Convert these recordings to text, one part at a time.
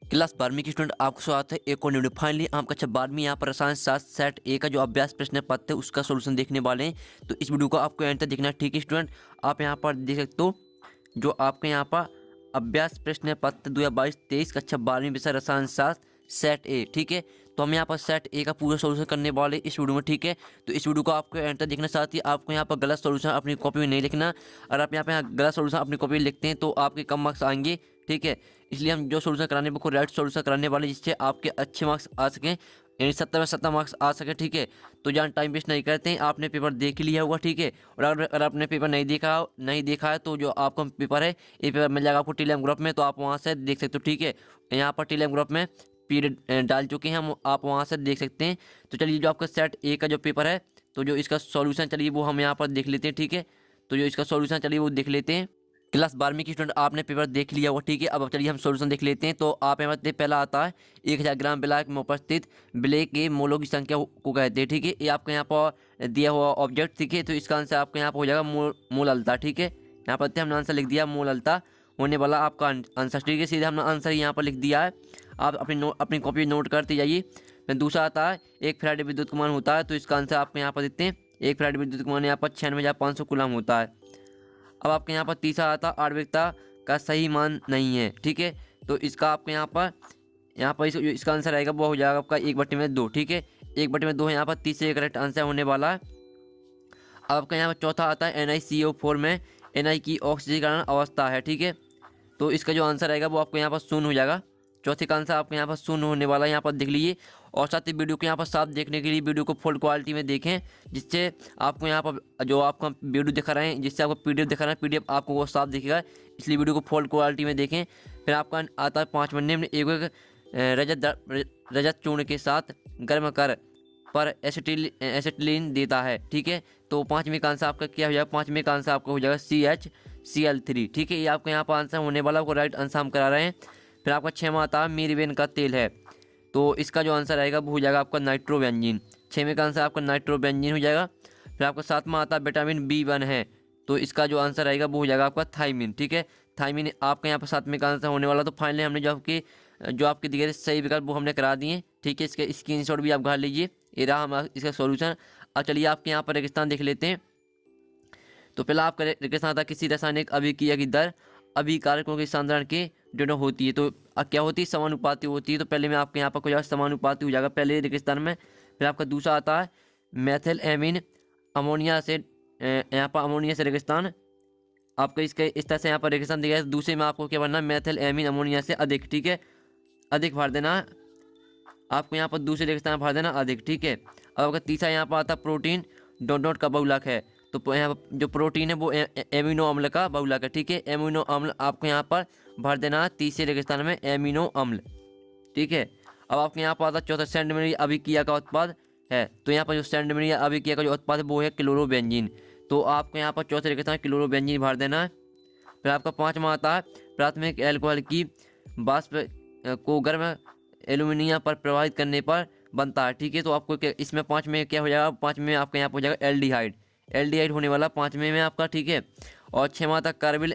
Class 12वीं के student आपको स्वागत है एक और वीडियो। फाइनली हम कक्षा 12वीं यहाँ पर रसायन शास्त्र सेट ए का जो अभ्यास प्रश्न पत्र है उसका सोल्यूशन देखने वाले हैं। तो इस वीडियो को आपको एंड तक देखना है, ठीक है स्टूडेंट। आप यहाँ पर देख सकते हो जो आपके यहाँ पर अभ्यास प्रश्न पत्र 2022-23 कक्षा 12वीं विषय रसायन शास्त्र सेट ए, ठीक है। तो हम यहाँ पर सेट ए का पूरा सोल्यूशन करने वाले इस वीडियो में, ठीक है। तो इस वीडियो को आपको एंड तक देखना, साथ ही आपको यहाँ पर गलत सोल्यूशन अपनी कॉपी में नहीं लिखना। अगर आप यहाँ पे गलत सोल्यूशन अपनी कॉपी में लिखते हैं तो आपके कम मार्क्स आएंगे, ठीक है। इसलिए हम जो सोल्यूशन कराने वो राइट सोल्यूशन कराने वाले जिससे आपके अच्छे मार्क्स आ सकें, यानी 70 में 70 मार्क्स आ सके, ठीक है। तो जहाँ टाइम वेस्ट नहीं करते हैं, आपने पेपर देख लिया होगा, ठीक है। और अगर आपने पेपर नहीं देखा है तो जो आपका पेपर है ये पेपर मिल जाएगा आपको टेलीग्राम ग्रुप में, तो आप वहाँ से देख सकते हो, ठीक है। यहाँ पर टेलीग्राम ग्रुप में पीडीएफ डाल चुके हैं हम, आप वहाँ से देख सकते हैं। तो चलिए जो आपका सेट ए का जो पेपर है तो जो इसका सॉल्यूशन चलिए वो हम यहाँ पर देख लेते हैं, ठीक है। तो जो इसका सॉल्यूशन चलिए वो देख लेते हैं। क्लास 12वीं की स्टूडेंट आपने पेपर देख लिया होगा, ठीक है। अब चलिए हम सॉल्यूशन देख लेते हैं। तो आप यहाँ पर पहला आता है 1000 ग्राम ब्लैक में उपस्थित ब्ले के मोलों की संख्या को कहते हैं, ठीक है। ये आपको यहाँ पर दिया हुआ ऑब्जेक्ट, ठीक है। तो इसका आंसर आपको यहाँ पर हो जाएगा मोल अल्ता, ठीक है। यहाँ पर हमने आंसर लिख दिया मोल अल्ता होने वाला आपका आंसर, ठीक है। सीधे हमने आंसर यहाँ पर लिख दिया है। आप अपनी कॉपी नोट करते जाइए। फिर दूसरा आता है एक फैराडे विद्युत कमान होता है, तो इसका आंसर आपको यहाँ पर देते हैं। एक फैराडे विद्युत कमान यहाँ पर 96,500 कूलम होता है। अब आपके यहाँ पर तीसरा आता आणविकता का सही मान नहीं है, ठीक है। तो इसका आपके यहाँ पर इसका आंसर आएगा वो हो जाएगा आपका 1/2, ठीक है। 1/2 है यहाँ पर तीसरे करेक्ट आंसर होने वाला है। अब आपका यहाँ पर चौथा आता है NiCO4 में Na की ऑक्सीकरण अवस्था है, ठीक है। तो इसका जो आंसर आएगा वो आपको यहाँ पर शून्य हो जाएगा। चौथे का आंसर आपको यहाँ पर शून्य होने वाला है, यहाँ पर देख लीजिए। और साथ ही वीडियो को यहाँ पर साफ देखने के लिए वीडियो को फुल क्वालिटी में देखें, जिससे आपको यहाँ पर जो आपको वीडियो दिखा रहे हैं, जिससे आपको पीडीएफ दिखा रहे हैं, पीडीएफ आपको वो साफ दिखेगा, इसलिए वीडियो को फुल क्वालिटी में देखें। फिर आपका आता है 5 निम्न एक रजत चूर्ण के साथ गर्म कर पर एसिटिलीन देता है, ठीक है। तो 5वें का आंसर आपका क्या हो जाएगा? 5वें का आंसर आपका हो जाएगा CHCl3, ठीक है। ये आपको यहाँ पर आंसर होने वाला, आपको राइट आंसर हम करा रहे हैं। फिर आपका 6वां आता है मीरिवेन का तेल है, तो इसका जो आंसर आएगा वो हो जाएगा आपका नाइट्रोबेंजीन। 6वें का आंसर आपका नाइट्रोबेंजीन हो जाएगा। फिर आपका 7वां आता है विटामिन B1 है, तो इसका जो आंसर आएगा वो हो जाएगा आपका थायमिन, ठीक है। थायमिन आपका यहाँ पर 7वें का आंसर होने वाला। तो फाइनली हमने जो आपके दिए सही विकल्प वो हमने करा दिए, ठीक है। इसके स्क्रीनशॉट भी आप घर लीजिए, ये रहा हमारा इसका सॉल्यूशन। अब चलिए आपके यहाँ पर रेगिस्तान देख लेते हैं। तो पहला आपका रेगिस्तान था किसी रासायनिक अभिक्रिया की दर अभिकारकों के सांद्रण के जो होती है, तो क्या होती है? समानुपाती होती है। तो पहले में आपके यहाँ पर कुछ समानुपाती हो जाएगा पहले रेगिस्तान में। फिर आपका दूसरा आता है मेथिल एमीन अमोनिया से, यहाँ पर अमोनिया से रेगिस्तान आपका इसके इस तरह से यहाँ पर रेगिस्तान दिया है। दूसरे में आपको क्या बनना है? मेथिल एमीन अमोनिया से अधिक, ठीक है, अधिक भर देना आपको यहाँ पर दूसरे रेगिस्तान भर देना अधिक, ठीक है। अब आपका तीसरा यहाँ पर आता है प्रोटीन डॉट का बहुलक है, तो यहाँ पर जो प्रोटीन है वो एमिनो अम्ल का बहुलक है, ठीक है। एमिनो अम्ल आपको यहाँ पर भर देना है तीसरे रेगिस्तान में एमिनो अम्ल, ठीक है। अब आपके यहाँ पर आता है चौथा सेंडमिनरी अभिक्रिया का उत्पाद है, तो यहाँ पर जो सेंडमिनरी अभिक्रिया का जो उत्पाद है वो है क्लोरोबेंजीन, तो आपको यहाँ पर चौथे रेगिस्तान क्लोरोबेंजीन भर देना है। फिर आपका 5वां आता है प्राथमिक एल्कोहल की वाष्प को गर्म एल्यूमिनियम पर प्रभावित करने पर बनता है, ठीक है। तो आपको इसमें 5 में क्या हो जाएगा? 5 में आपका यहाँ पर हो जाएगा एल्डिहाइड होने वाला 5वें में आपका, ठीक है। और 6वां तक कार्बिल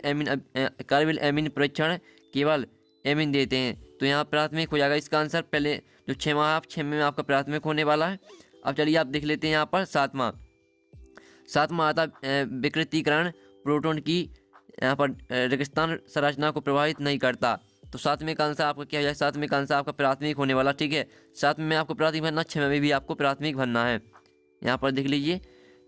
एमीन परीक्षण केवल एमीन देते हैं, तो यहाँ प्राथमिक हो जाएगा इसका आंसर। पहले जो 6वें में आपका प्राथमिक होने वाला है। अब चलिए आप देख लेते हैं यहाँ पर 7वां आता विकृतीकरण प्रोटॉन की यहाँ पर रेगिस्तान संरचना को प्रभावित नहीं करता, तो 7वें का आंसर आपका क्या हो जाएगा? 7वें का आंसर आपका प्राथमिक होने वाला, ठीक है। 7वें में आपको प्राथमिक भरना, 6वें में भी आपको प्राथमिक भरना है, यहाँ पर देख लीजिए।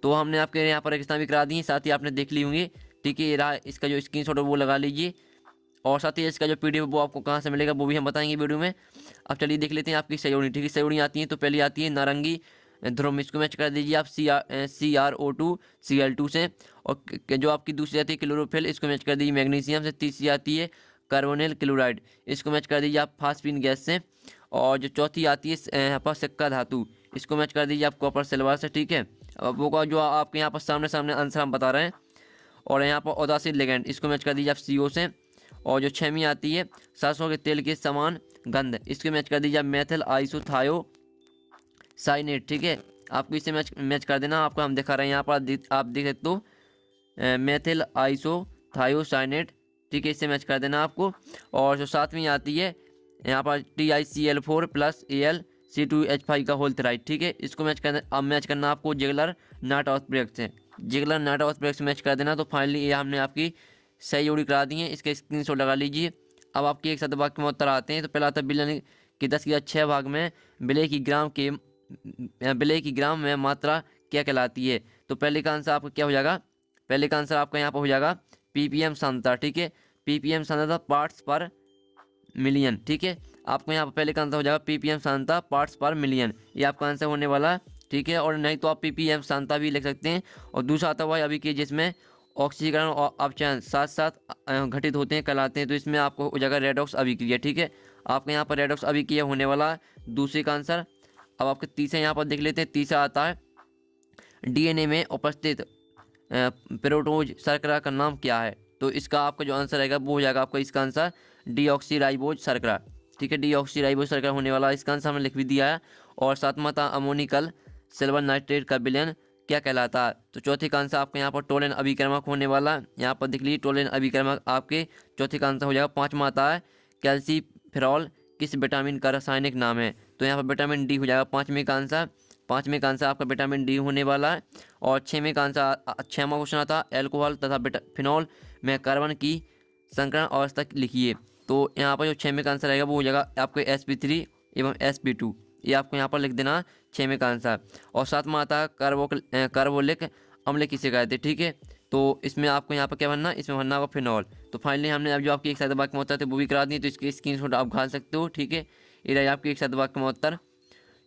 तो हमने आपके यहाँ पर रेगिस्तान भी करा दी, साथ ही आपने देख ली होंगी, ठीक है। ये रहा इसका जो स्क्रीनशॉट है वो लगा लीजिए, और साथ ही इसका जो पीडीएफ वो आपको कहाँ से मिलेगा वो भी हम बताएंगे वीडियो में। अब चलिए देख लेते हैं आपकी सहयोगी, ठीक है। सहयोगी आती है, तो पहले आती है नारंगी ध्रुव, इसको मैच कर दीजिए आप CrO2 Cl2 से। और जो आपकी दूसरी आती है क्लोरोफिल, इसको मैच कर दीजिए मैग्नीशियम से। तीसरी आती है कार्बोनिल क्लोराइड, इसको मैच कर दीजिए आप फास्फीन गैस से। और जो चौथी आती है यहाँ पर सिक्का धातु, इसको मैच कर दीजिए आप कॉपर सिल्वर से, ठीक है। अब वो का जो आपके यहाँ पर सामने आंसर हम बता रहे हैं। और यहाँ पर उदासीन लिगेंड, इसको मैच कर दीजिए आप CO से। और जो 6वीं आती है सरसों के तेल के समान गंध, इसको मैच कर दीजिए आप मेथिल आइसोथायोसाइनेट, ठीक है। आपको इसे मैच कर देना, आपको हम दिखा रहे हैं यहाँ पर आप देख सकते हो मेथिल आइसोथायोसाइनेट, ठीक है, इसे मैच कर देना आपको। और जो 7वीं आती है यहाँ पर TiCl4 प्लस Al C2H5 का होल थ्राइड, ठीक है। इसको मैच करना आपको जिगलर नाटॉस ब्रेक से, जिगलर नाटॉस ब्रेक से मैच कर देना। तो फाइनली ये हमने आपकी सही जोड़ी करा दी है, इसके स्क्रीनशॉट लगा लीजिए। अब आपके एक शतभाग के उत्तर आते हैं। तो पहला आता है बिलियन के 10⁶ भाग में विलय की ग्राम में मात्रा क्या कहलाती है। तो पहले का आंसर आपका क्या हो जाएगा, पहले का आंसर आपका यहाँ पर हो जाएगा ppm सांद्रता, ठीक है। ppm सांद्रता पार्ट्स पर मिलियन, ठीक है। आपको यहाँ पर पहले का आंसर हो जाएगा ppm सांद्रता पार्ट्स पर मिलियन, ये आपका आंसर होने वाला, ठीक है। और नहीं तो आप ppm सांद्रता भी लिख सकते हैं। और दूसरा आता हुआ अभी के जिसमें ऑक्सीकरण और अपचयन साथ साथ घटित होते हैं कहलाते हैं। तो इसमें आपको हो जाएगा रेडॉक्स अभिक्रिया, ठीक है। आपके यहाँ पर रेडॉक्स अभिक्रिया होने वाला दूसरे का आंसर। अब आपके तीसरे यहाँ पर देख लेते हैं। तीसरा आता है DNA में उपस्थित पेरोटोज शर्करा का नाम क्या है। तो इसका आपका जो आंसर रहेगा वो हो जाएगा आपका इसका आंसर डीऑक्सीराइबोज शर्करा, ठीक है। डीऑक्सीराइबोज शर्करा होने वाला इसका आंसर हमने लिख भी दिया है। और सातवां था अमोनिकल सिल्वर नाइट्रेट का विलयन क्या कहलाता है। तो चौथे का आंसर आपका यहाँ पर टोलेन अभिक्रमक होने वाला, यहाँ पर देख लीजिए टोलेन अभिक्रमक आपके चौथे का आंसर हो जाएगा। पाँचवा आता है कैल्सीफेरॉल किस विटामिन का रासायनिक नाम है। तो यहाँ पर विटामिन डी हो जाएगा पाँचवें का आंसर, पाँचवें का आंसर आपका विटामिन डी होने वाला है। और छवें का आंसर, छठवां क्वेश्चन आता है एल्कोहल तथा फिनॉल में कार्बन की संकरण अवस्था लिखिए। तो यहाँ पर जो छवें का आंसर रहेगा वो हो जाएगा आपके sp3 एवं sp2, ये आपको यहाँ पर लिख देना छवें का आंसर। और सातवां आता है कार्बोलिक अम्ल किसे कहते हैं, ठीक है। तो इसमें आपको यहाँ पर क्या बनना, इसमें बनना होगा फिनॉल। तो फाइनली हमने अब जो आपकी एक शतभाग के उत्तर थे वो भी करा दिए। तो इसके स्क्रीनशॉट आप घाल सकते हो, ठीक है। ये रही आपकी एक शतभाग का उत्तर,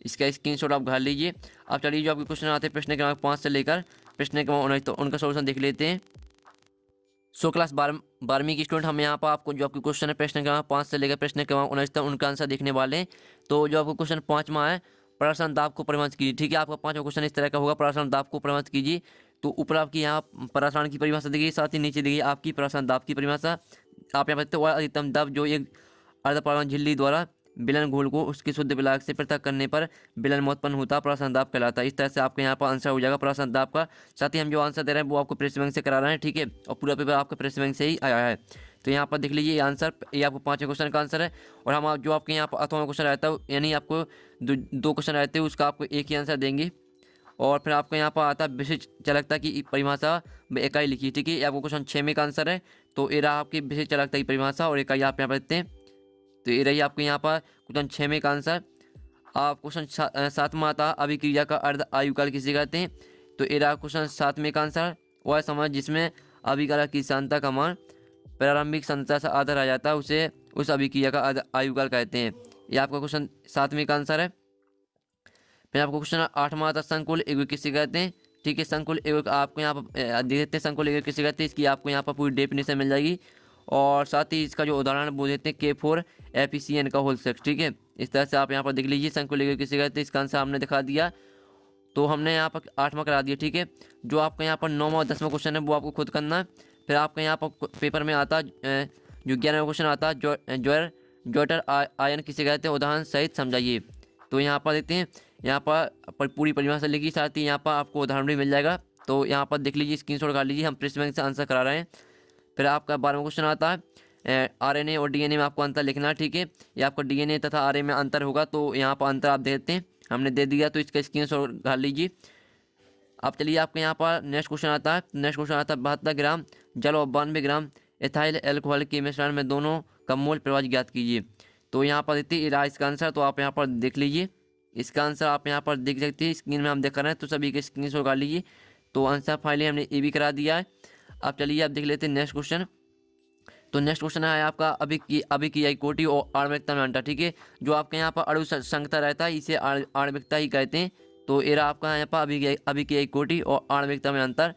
इसका स्क्रीनशॉट आप घाल लीजिए। अब चलिए जो आपके क्वेश्चन आते हैं प्रश्न क्रमांक 5 से लेकर प्रश्न क्रमांक 19 तो उनका सोल्यूशन देख लेते हैं। सो क्लास 12वीं की स्टूडेंट हम यहाँ पर आपको जो आपके क्वेश्चन है प्रश्न क्रमांक 5 से लेकर प्रश्न क्रमांक 19 तक उनका आंसर देखने वाले हैं। तो जो आपको क्वेश्चन 5वां है, प्रसारण दाब को परिभाषित कीजिए, ठीक है। आपका 5वां क्वेश्चन इस तरह का होगा, प्रसारण दाब को परिभाषित कीजिए। तो ऊपर आपकी यहाँ प्रसारण की परिभाषा देखिए, साथ ही नीचे देखिए आपकी प्रसारण दाब की परिभाषा। आप यहाँ पर अधिकतम दाब जो एक अर्धपरमाणु झिल्ली द्वारा विलयन घोल को उसके शुद्ध विलायक से पृथक करने पर विलयन में उत्पन्न होता प्रसारण दाब कहलाता है। इस तरह से आपके यहाँ पर आंसर हो जाएगा प्रसारण दाब का। साथ ही हम जो आंसर दे रहे हैं वो आपको प्रेस बैंक से करा रहे हैं, ठीक है। और पूरा पेपर आपका प्रेस बैंक से ही आया है। तो यहाँ पर देख लीजिए ये आंसर, ये आपको 5वें क्वेश्चन का आंसर है। और हम जो आपके यहाँ पर 8वां क्वेश्चन रहता है, यानी आपको दो क्वेश्चन रहते हैं उसका आपको एक ही आंसर देंगे। और फिर आपको यहाँ पर आता है विशिष्ट चालकता की परिभाषा इकाई लिखी, ठीक है। आपको क्वेश्चन 6 में का आंसर है। तो ये रहा आपकी विशिष्ट चालकता की परिभाषा और इकाई आप यहाँ पर देखते हैं। तो ये रही आपके यहाँ पर क्वेश्चन 6 में का आंसर। आप क्वेश्चन 7वां आता अभिक्रिया का अर्ध आयुकाल किसे कहते हैं। तो ये रहा क्वेश्चन 7 में का आंसर। वह समय जिसमें अभिक्रिया की सांद्रता का मान प्रारंभिक सांद्रता से आधा रह जाता है उसे उस अभिक्रिया का अर्ध आयुकाल कहते हैं। ये आपका क्वेश्चन 7वें का आंसर है। फिर आपको क्वेश्चन 8वां आता संकुल एवं किसे कहते हैं, ठीक है। संकुल एवं आपको यहाँ पर देख सकते हैं संकुल एवं किसे कहते हैं, इसकी आपको यहाँ पर पूरी डेफिनेशन मिल जाएगी। और साथ ही इसका जो उदाहरण वो देते हैं K4 FeCN का होल सेक्स, ठीक है। इस तरह से आप यहाँ पर देख लीजिए संकुल एवं किसे कहते हैं, इसका आंसर हमने दिखा दिया। तो हमने यहाँ पर 8वां करा दिया, ठीक है। जो आपका यहाँ पर 9वां और 10वां क्वेश्चन है वो आपको खुद करना है। फिर आपका यहाँ पर पेपर में आता जो 11वां क्वेश्चन आता है ज्वाटर आयन किसे कहते हैं, उदाहरण सहित समझाइए। तो यहाँ पर देखते हैं, यहाँ पर पूरी परिभाषा लिखी, साथ ही यहाँ पर आपको उदाहरण भी मिल जाएगा। तो यहाँ पर देख लीजिए, स्क्रीनशॉट कर लीजिए, हम प्रेस बैंक से आंसर करा रहे हैं। फिर आपका 12वां क्वेश्चन आता है RNA और DNA में आपको अंतर लिखना है, ठीक है। ये आपको DNA तथा RNA में अंतर होगा, तो यहाँ पर अंतर आप देते हैं, हमने दे दिया। तो इसका स्क्रीनशॉट कर लीजिए। अब चलिए आपके यहाँ पर नेक्स्ट क्वेश्चन आता है। नेक्स्ट क्वेश्चन आता है 72 ग्राम जल और 92 ग्राम एथाइल एल्कोहल के मिश्रण में दोनों का मोल प्रवाह ज्ञात कीजिए। तो यहाँ पर देखते हैं इसका आंसर। तो आप यहाँ पर देख लीजिए, इसका आंसर आप यहाँ पर देख सकते हैं, स्क्रीन में हम देख रहे हैं। तो सभी के स्क्रीनशॉट कर लीजिए। तो आंसर फाइनली हमने ये भी करा दिया है। अब चलिए आप देख लेते हैं नेक्स्ट क्वेश्चन। तो नेक्स्ट क्वेश्चन है आपका अभिक्रियाई कोटि और आणविकता में अंतर, ठीक है। जो आपके यहाँ पर अणु संख्या रहता है इसे आणविकता ही कहते हैं। तो ये रहा आपका यहाँ पर अभिक्रियाई कोटि और आणविकता में अंतर।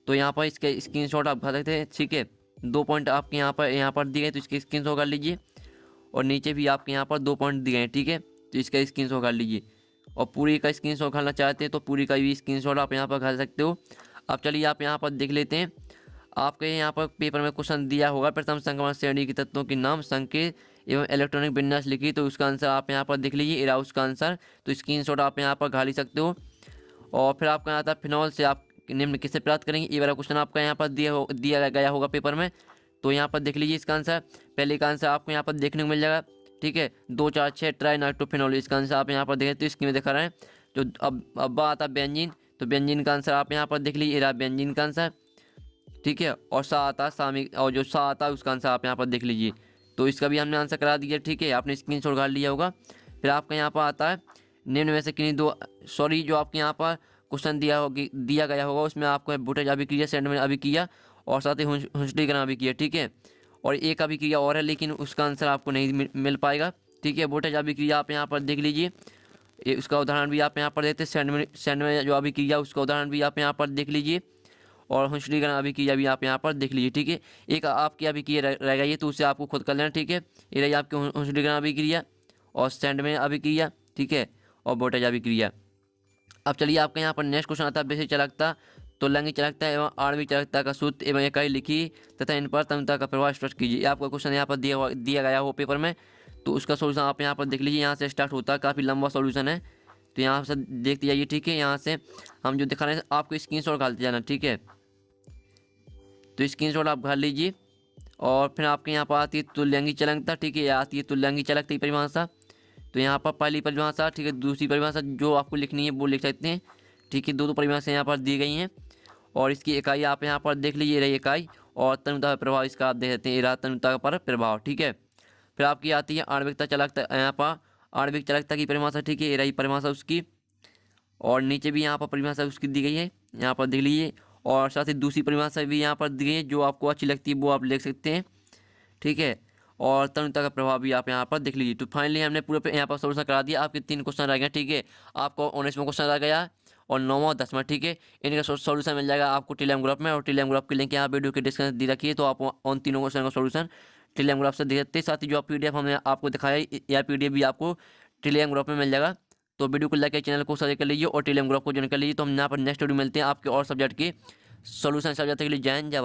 तो यहाँ पर इसके स्क्रीनशॉट आप कर सकते हैं, ठीक है। 2 पॉइंट आपके यहाँ पर दिए गए, तो इसके स्क्रीनशॉट कर लीजिए। और नीचे भी आपके यहाँ पर 2 पॉइंट दिए हैं, ठीक है। तो इसका स्क्रीनशॉट कर लीजिए। और पूरी का स्क्रीनशॉट करना चाहते हैं तो पूरी का भी स्क्रीनशॉट आप यहाँ पर कर सकते हो। अब चलिए आप यहाँ पर देख लेते हैं। आपके यहाँ पर पेपर में क्वेश्चन दिया होगा प्रथम संक्रमण श्रेणी के तत्वों के नाम संकेत एवं इलेक्ट्रॉनिक विन्यास लिखी। तो उसका आंसर आप यहाँ पर देख लीजिए, इरा उसका आंसर। तो स्क्रीनशॉट आप यहाँ पर घाल ही सकते हो। और फिर आपका यहाँ था फिनॉल से आप निम्न किसे प्राप्त करेंगे, ये वाला क्वेश्चन आपका यहाँ पर दिया गया होगा पेपर में। तो यहाँ पर देख लीजिए इसका आंसर। पहले का आंसर आपको यहाँ पर देखने को मिल जाएगा, ठीक है। 2 4 6 ट्राई नाइट्रोफेनॉल, इसका आंसर आप यहाँ पर देखें तो इसकी में दिखा रहा है। जो अब आता बेंजीन, तो बेंजीन का आंसर आप यहाँ पर देख लीजिए, रहा बेंजीन का आंसर, ठीक है। और सा आता सामिक, और जो सा आता है उसका आंसर आप यहाँ पर देख लीजिए। तो इसका भी हमने आंसर करा दिया, ठीक है। आपने स्क्रीनशॉट काट लिया होगा। फिर आपका यहाँ पर आता है निम्न में से किन्हीं दो, सॉरी जो आपके यहाँ पर क्वेश्चन दिया गया होगा उसमें आपको वोल्टेज अभिक्रिया, सेंडमैन अभिक्रिया और साथ ही हुंसडीकरण अभिक्रिया, ठीक है। और एक अभिक्रिया और है लेकिन उसका आंसर आपको नहीं मिल पाएगा, ठीक है। वोल्टेज अभिक्रिया आप यहाँ पर देख लीजिए, उसका उदाहरण भी आप यहाँ पर देखते हैं। सेंडमैन जो अभिक्रिया उसका उदाहरण भी आप यहाँ पर देख लीजिए, और हुंसडीकरण अभिक्रिया भी आप यहाँ पर देख लीजिए, ठीक है। एक आपकी अभिक्रिया रह गई है तो उससे आपको खुद कर लेना, ठीक है। ये रही आपकी हुंसडीकरण अभिक्रिया और सेंडमैन अभिक्रिया, ठीक है, और वोल्टेज अभिक्रिया। अब चलिए आपके यहाँ पर नेक्स्ट क्वेश्चन आता है बेसिक चालकता, तुल्यंगी चालकता एवं आणविक चालकता का सूत्र एवं इकाई लिखी तथा इन पर तन्यता का प्रभाव स्पष्ट कीजिए। ये आपका क्वेश्चन यहाँ पर दिया गया हो पेपर में, तो उसका सोल्यूशन आप यहाँ पर देख लीजिए। यहाँ से स्टार्ट होता है, काफ़ी लंबा सोल्यूशन है, तो यहाँ से देखते जाइए, ठीक है। यहाँ से हम जो दिखा रहे हैं आपको स्क्रीनशॉट डालते जाना, ठीक है। तो स्क्रीनशॉट आप भर लीजिए। और फिर आपके यहाँ पर आती है तुल्यंगी चालकता, ठीक है। आती है तुल्यंगी चालकता की परिभाषा। तो यहाँ पर पहली परिभाषा, ठीक है, दूसरी परिभाषा जो आपको लिखनी है वो लिख सकते हैं, ठीक है। दो परिभाषा यहाँ पर दी गई हैं। और इसकी इकाई आप यहाँ पर देख लीजिए, रही इकाई, और तन्यता पर प्रभाव इसका आप देख सकते हैं, रहा तन्यता पर प्रभाव, ठीक है। फिर आपकी आती है आणविकता चालकता, यहाँ पर आणविक चालकता की परिभाषा, ठीक है, ये रही परिभाषा उसकी। और नीचे भी यहाँ पर परिभाषा उसकी दी गई है, यहाँ पर देख लीजिए। और साथ ही दूसरी परिभाषा भी यहाँ पर दी गई है, जो आपको अच्छी लगती है वो आप लिख सकते हैं, ठीक है। और तन्यता का प्रभाव भी आप यहाँ पर देख लीजिए। तो फाइनली हमने पूरे यहाँ पर सोल्यूशन करा दिया। आपके 3 क्वेश्चन रह गए, ठीक है। आपको 19वां क्वेश्चन रह गया और 9वां 10वां, ठीक है। इनका सोल्यूशन मिल जाएगा आपको टेलीग्राम ग्रुप में, और टेलीग्राम ग्रुप की लिंक यहाँ वीडियो के डिस्क्रिप्शन दी रखी है। तो आप उन तीनों क्वेश्चन का सोल्यूशन टेलीग्राम ग्रुप से देख सकते हैं। साथ ही जो आप PDF हमने आपको दिखाया, यह PDF भी आपको टेलीग्राम ग्रुप में मिल जाएगा। तो वीडियो को लाइक, चैनल को सब्सक्राइब कर लीजिए और टेलीग्राम ग्रुप को ज्वाइन कर लीजिए। तो हम यहाँ पर नेक्स्ट वीडियो मिलते हैं आपके और सब्जेक्ट के सोल्यूशन सब जाते के लिए। जय हिंद, जय भारत।